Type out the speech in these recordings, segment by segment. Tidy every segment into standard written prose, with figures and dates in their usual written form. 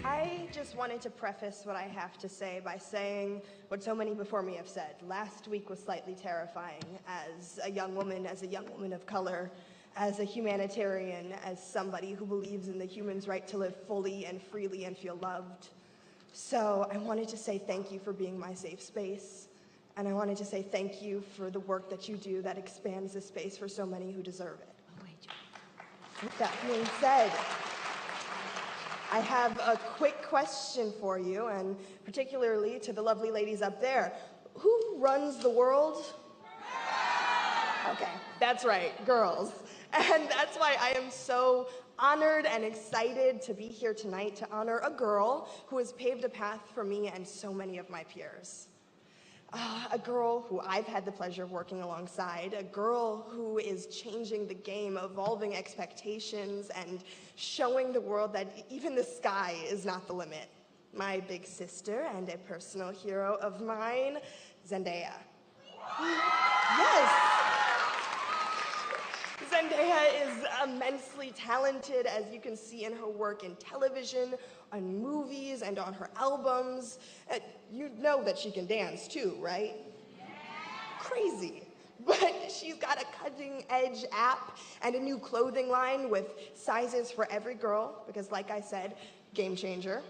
I just wanted to preface what I have to say by saying what so many before me have said. Last week was slightly terrifying as a young woman of color, as a humanitarian, as somebody who believes in the human's right to live fully and freely and feel loved. So I wanted to say thank you for being my safe space, and I wanted to say thank you for the work that you do that expands the space for so many who deserve it. With that being said, I have a quick question for you, and particularly to the lovely ladies up there. Who runs the world? Okay, that's right, girls. And that's why I am so honored and excited to be here tonight to honor a girl who has paved a path for me and so many of my peers. A girl who I've had the pleasure of working alongside, a girl who is changing the game, evolving expectations, and showing the world that even the sky is not the limit. My big sister and a personal hero of mine, Zendaya. Yes! Zendaya is immensely talented, as you can see in her work in television, on movies, and on her albums. You know that she can dance too, right? Yeah. Crazy. But she's got a cutting-edge app and a new clothing line with sizes for every girl, because like I said, game changer.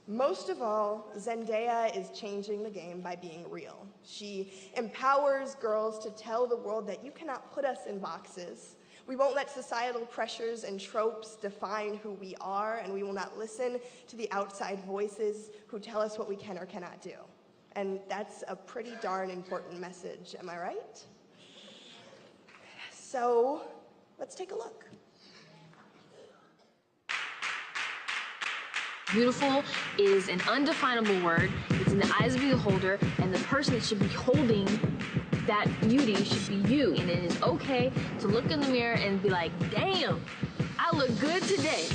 Most of all, Zendaya is changing the game by being real. She empowers girls to tell the world that you cannot put us in boxes. We won't let societal pressures and tropes define who we are, and we will not listen to the outside voices who tell us what we can or cannot do. And that's a pretty darn important message, am I right? So, let's take a look. Beautiful is an undefinable word. It's in the eyes of the beholder, and the person that should be holding that beauty should be you. And it is okay to look in the mirror and be like, damn, I look good today.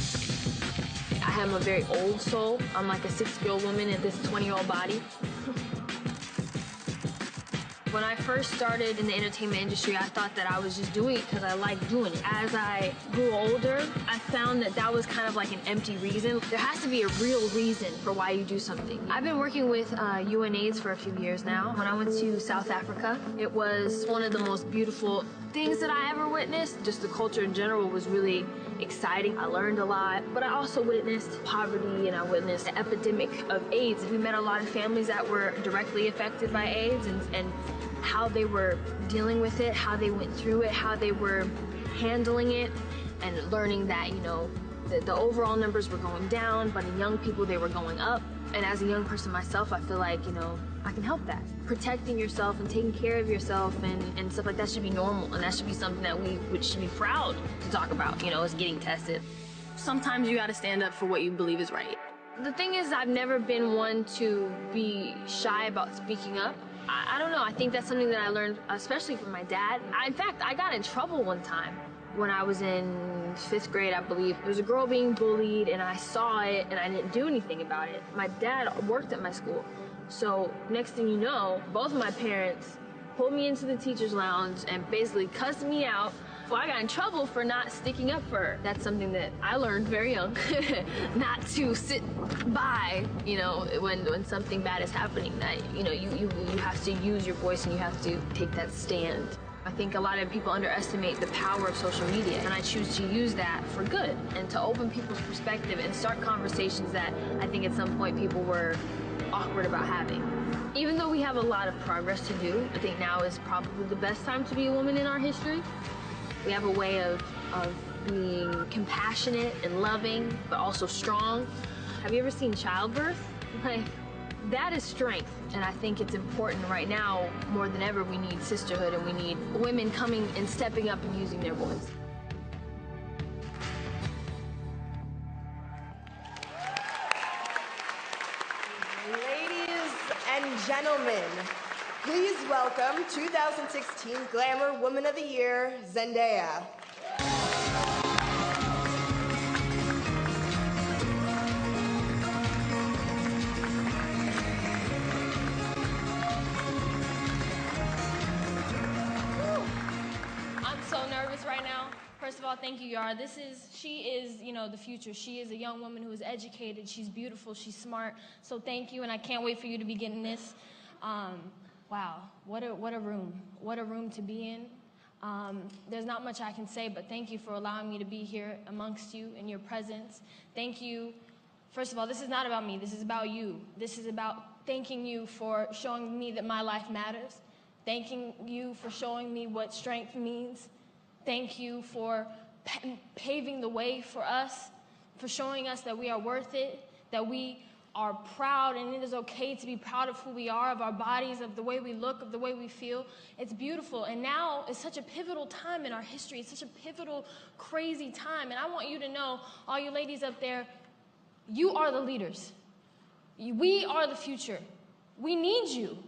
I have a very old soul. I'm like a 60-year-old woman in this 20-year-old body. When I first started in the entertainment industry, I thought that I was just doing it because I liked doing it. As I grew older, I found that that was kind of like an empty reason. There has to be a real reason for why you do something. I've been working with UNAIDS for a few years now. When I went to South Africa, it was one of the most beautiful things that I ever witnessed. Just the culture in general was really exciting. I learned a lot, but I also witnessed poverty, and I witnessed the epidemic of AIDS. We met a lot of families that were directly affected by AIDS, and how they were dealing with it, how they went through it, how they were handling it, and learning that, you know, the overall numbers were going down, but in young people, they were going up. And as a young person myself, I feel like, you know, I can help that. Protecting yourself and taking care of yourself and stuff like that should be normal, and that should be something that we should be proud to talk about, you know, is getting tested. Sometimes you gotta stand up for what you believe is right. The thing is, I've never been one to be shy about speaking up. I don't know, I think that's something that I learned, especially from my dad. In fact, I got in trouble one time when I was in 5th grade, I believe. There was a girl being bullied, and I saw it, and I didn't do anything about it. My dad worked at my school. So next thing you know, both of my parents pulled me into the teacher's lounge and basically cussed me out. Well, I got in trouble for not sticking up for her. That's something that I learned very young, not to sit by, you know, when something bad is happening, that, you know, you have to use your voice and you have to take that stand. I think a lot of people underestimate the power of social media, and I choose to use that for good and to open people's perspective and start conversations that I think at some point people were awkward about having. Even though we have a lot of progress to do, I think now is probably the best time to be a woman in our history. We have a way of being compassionate and loving, but also strong. Have you ever seen childbirth? Like, that is strength, and I think it's important right now, more than ever, we need sisterhood, and we need women coming and stepping up and using their voice. Ladies and gentlemen, please welcome 2016 Glamour Woman of the Year, Zendaya. I'm so nervous right now. First of all, thank you, Yara. She is, you know, the future. She is a young woman who is educated. She's beautiful. She's smart. So thank you, and I can't wait for you to be getting this. Wow, what a room. What a room to be in. There's not much I can say, but thank you for allowing me to be here amongst you in your presence. Thank you. First of all, this is not about me. This is about you. This is about thanking you for showing me that my life matters. Thanking you for showing me what strength means. Thank you for paving the way for us, for showing us that we are worth it, that we are proud, and it is okay to be proud of who we are, of our bodies, of the way we look, of the way we feel. It's beautiful. And now is such a pivotal time in our history. It's such a pivotal, crazy time. And I want you to know, all you ladies up there, you are the leaders. We are the future. We need you.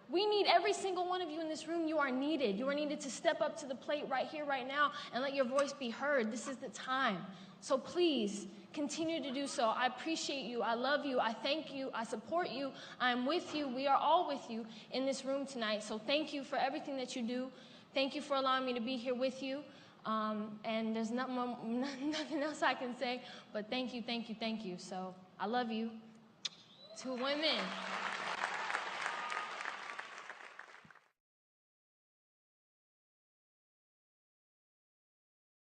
We need every single one of you in this room. You are needed. You are needed to step up to the plate right here, right now, and let your voice be heard. This is the time. So please, continue to do so. I appreciate you. I love you. I thank you. I support you. I'm with you. We are all with you in this room tonight. So thank you for everything that you do. Thank you for allowing me to be here with you. And there's nothing else I can say, but thank you, thank you, thank you. So I love you. To women.